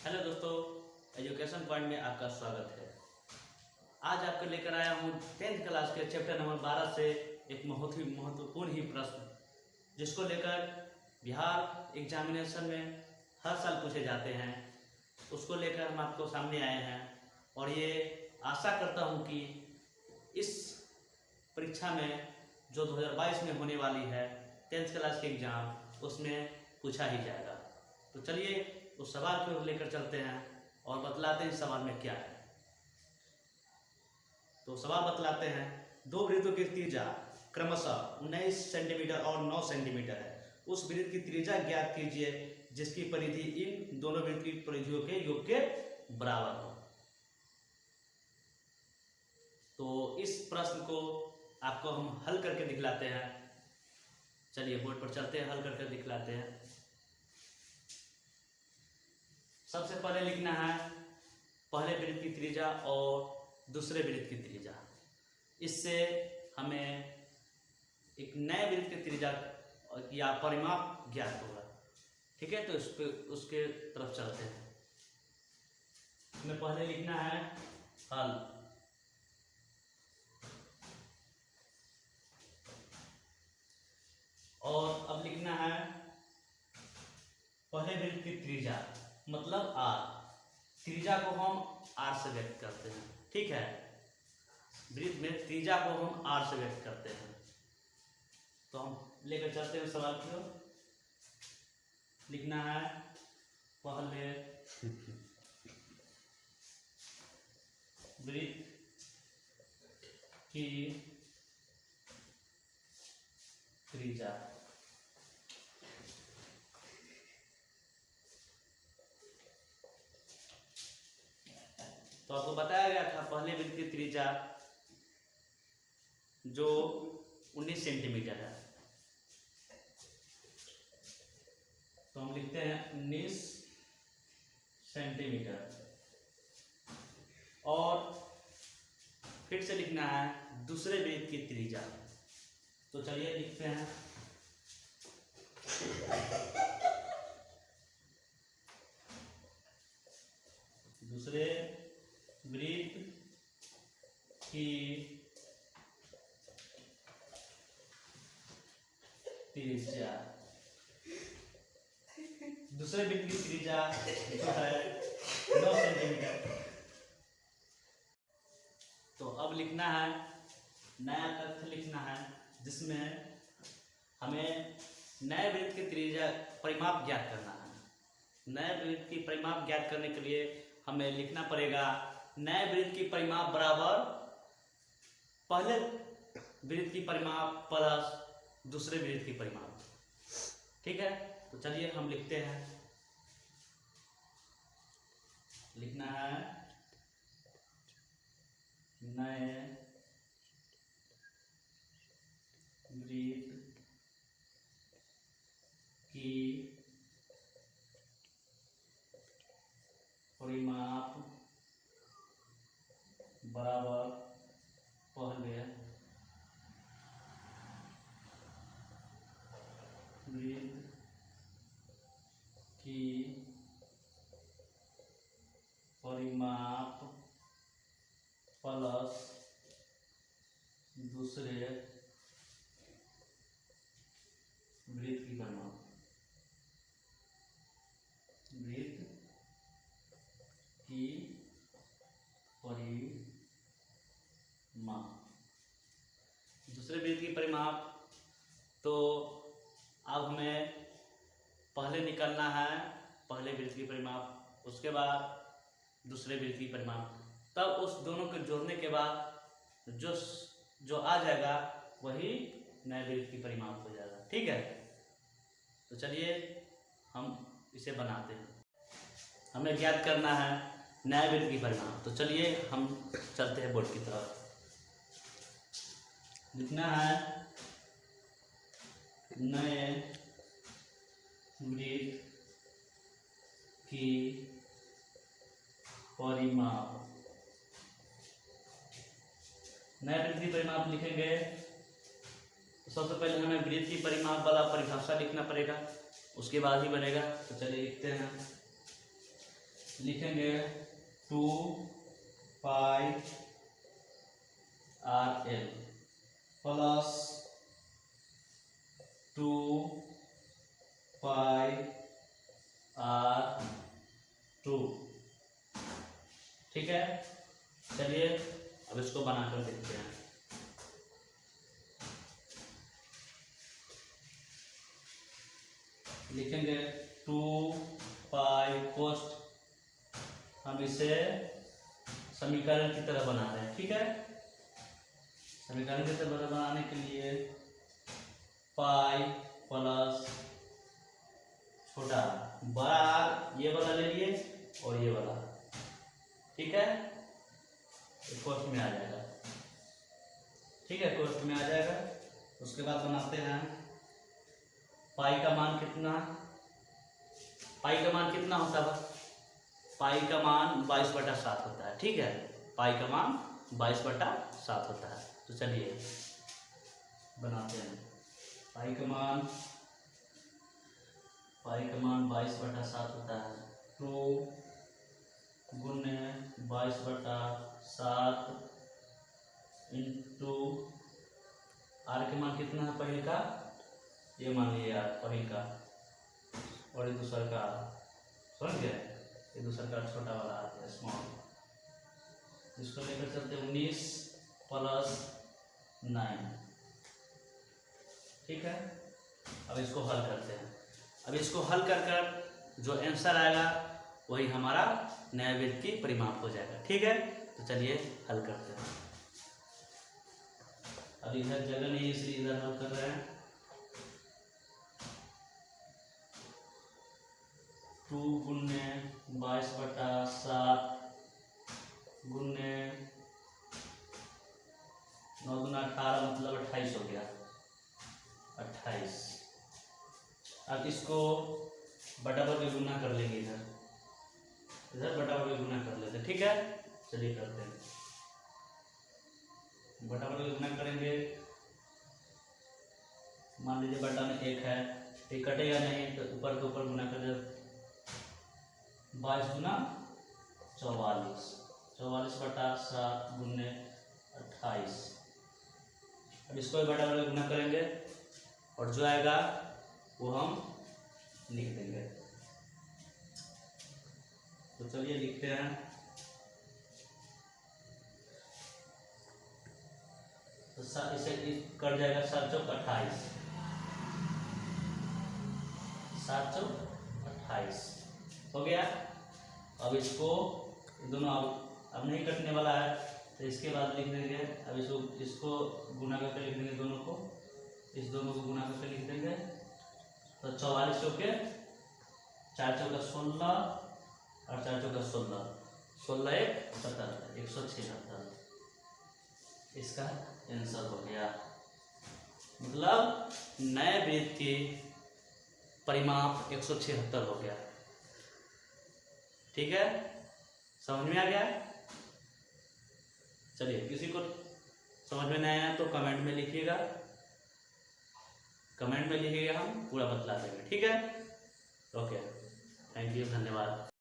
Hello दोस्तों, education point में आपका स्वागत है। आज आपको लेकर आया हूँ 10th क्लास के चैप्टर नंबर 12 से एक बहुत ही महत्वपूर्ण ही प्रश्न, जिसको लेकर बिहार एग्जामिनेशन में हर साल पूछे जाते हैं। उसको लेकर हम आपको सामने आए हैं और ये आशा करता हूँ कि इस परीक्षा में जो 2022 में होने वाली है 10th क्लास के एग्ज़ाम, उसमें पूछा ही जाएगा। तो चलिए उस सवाल को लेकर चलते हैं और बतलाते हैं इस सवाल में क्या है। तो सवाल बतलाते हैं, दो वृत्तों की त्रिज्या क्रमशः 19 सेंटीमीटर और 9 सेंटीमीटर है। उस वृत्त की त्रिज्या ज्ञात कीजिए जिसकी परिधि इन दोनों वृत्त की परिधियों के योग के बराबर हो। तो इस प्रश्न को आपको हम हल करके दिखलाते हैं। चलिए बोर्ड पर चलते हैं, हल करके दिखलाते हैं। सबसे पहले लिखना है पहले वृत्त की त्रिज्या और दूसरे वृत्त की त्रिज्या। इससे हमें एक नए वृत्त की त्रिज्या या परिमाप ज्ञात होगा। ठीक है, तो इस पे उसके तरफ चलते हैं। हमें पहले लिखना है हल। और अब लिखना है पहले वृत्त की त्रिज्या मतलब आर। त्रिज्या को हम आर से व्यक्त करते हैं। ठीक है, वृत्त में त्रिज्या को हम आर से व्यक्त करते हैं। तो हम लेकर चलते हैं सवाल को। लिखना है पहले वृत्त की त्रिज्या। तो आपको बताया गया था पहले वृत्त की त्रिज्या जो 19 सेंटीमीटर है, तो हम लिखते हैं 19 सेंटीमीटर। और फिर से लिखना है दूसरे वृत्त की त्रिज्या। तो चलिए लिखते हैं दूसरे वृत्त की त्रिज्या। दूसरे वृत्त की त्रिज्या जो है 9 सेंटीमीटर। तो अब लिखना है नया तथ्य लिखना है जिसमें हमें नए वृत्त की त्रिज्या परिमाप ज्ञात करना है। नए वृत्त की परिमाप ज्ञात करने के लिए हमें लिखना पड़ेगा नए वृत्त की परिमाप बराबर पहले वृत्त की परिमाप प्लस दूसरे वृत्त की परिमाप। ठीक है, तो चलिए हम लिखते हैं। लिखना है नए वृत्त की परिमाप बराबर पहले वृत्त की परिमाप प्लस दूसरे वृत्त की परिमाप। वृत्त की परिमाप, दूसरे वृत्त की परिमाप। तो अब हमें पहले निकालना है पहले वृत्त की परिमाप, उसके बाद दूसरे वृत्त की परिमाप। तब उस दोनों को जोड़ने के बाद जो आ जाएगा वही नए वृत्त की परिमाप हो जाएगा। ठीक है, तो चलिए हम इसे बनाते हैं। हमें ज्ञात करना है नए वृत्त की परिमाप। तो चलिए हम चलते हैं बोर्ड की तरफ। लिखना है नए वृत्त की परिमाप। नए वृत्त की परिमाप लिखेंगे तो सबसे पहले हमें वृत्त की परिमाप वाला परिभाषा लिखना पड़ेगा, उसके बाद ही बनेगा। तो चलिए लिखते हैं लिखेंगे 2 पाई RL प्लस 2 पाई R2। ठीक है, चलिए अब इसको बनाकर देखते हैं। लिखेंगे 2 पाई कोस्ट, हम इसे समीकरण की तरह बना रहे हैं। ठीक है, समीकरण की तरह बनाने के लिए पाई प्लस छोटा बड़ा आर ये वाला ले लिए और ये वाला, ठीक है, कोष्ठ में आ जाएगा। ठीक है, कोष्ठ में आ जाएगा। उसके बाद बनाते हैं पाई का मान कितना, पाई का मान कितना होता है, पाई का मान 22/7 होता है। ठीक है, पाई का मान 22/7 होता है। तो चलिए बनाते हैं। पाई का मान 22/7 होता है। तो गुने 22/7 इंटू आर के मान कितना है पहले का, ये मान लिया पहले का, और ये दूसरा का, समझ गए, ये दूसरा का छोटा वाला आता है स्मॉल, इसको लेकर चलते 19 प्लस 9। ठीक है, अब इसको हल करते हैं। अब इसको हल कर कर जो आंसर आएगा वही हमारा नया वृत्त की परिमाप हो जाएगा। ठीक है, तो चलिए हल करते हैं। अब इधर जगह नहीं इसलिए इधर हल कर रहे हैं। 2 गुने 22/7 गुने 9 दूना 18 मतलब 28 हो गया, 28। अब इसको बटाबर में गुना कर लेंगे, इधर बटाबर में गुना कर लेते हैं। ठीक है, चलिए करते हैं। बटाबर में गुना करेंगे, मान लीजिए बटा में 1 है, ये कटेगा नहीं तो ऊपर के ऊपर गुना कर दे, 22 गुना 44, 44/7 गुने 28। अब इसको भी बटाबर में गुना करेंगे और जो आएगा वो हम लिख देंगे। तो चलिए लिखते हैं। तो इसे कट जाएगा 7 चौक 28, 7 चौक 28 हो गया। अब इसको दोनों अब नहीं कटने वाला है तो इसके बाद लिख देंगे। अब इसको गुना करके लिख देंगे, दोनों को, इस दोनों को गुना करके लिख देंगे। तो 44 चौके 4 चौका 16 और 4 चौका 16, 16 1 17, 176। इसका आंसर हो गया। मतलब नए वृत्त की परिमाप 176 हो गया। ठीक है, समझ में आ गया। चलिए, किसी को समझ में नहीं आया तो कमेंट में लिखिएगा, कमेंट में लिखिएगा, हम पूरा बतला देंगे। ठीक है, ओके, थैंक यू, धन्यवाद।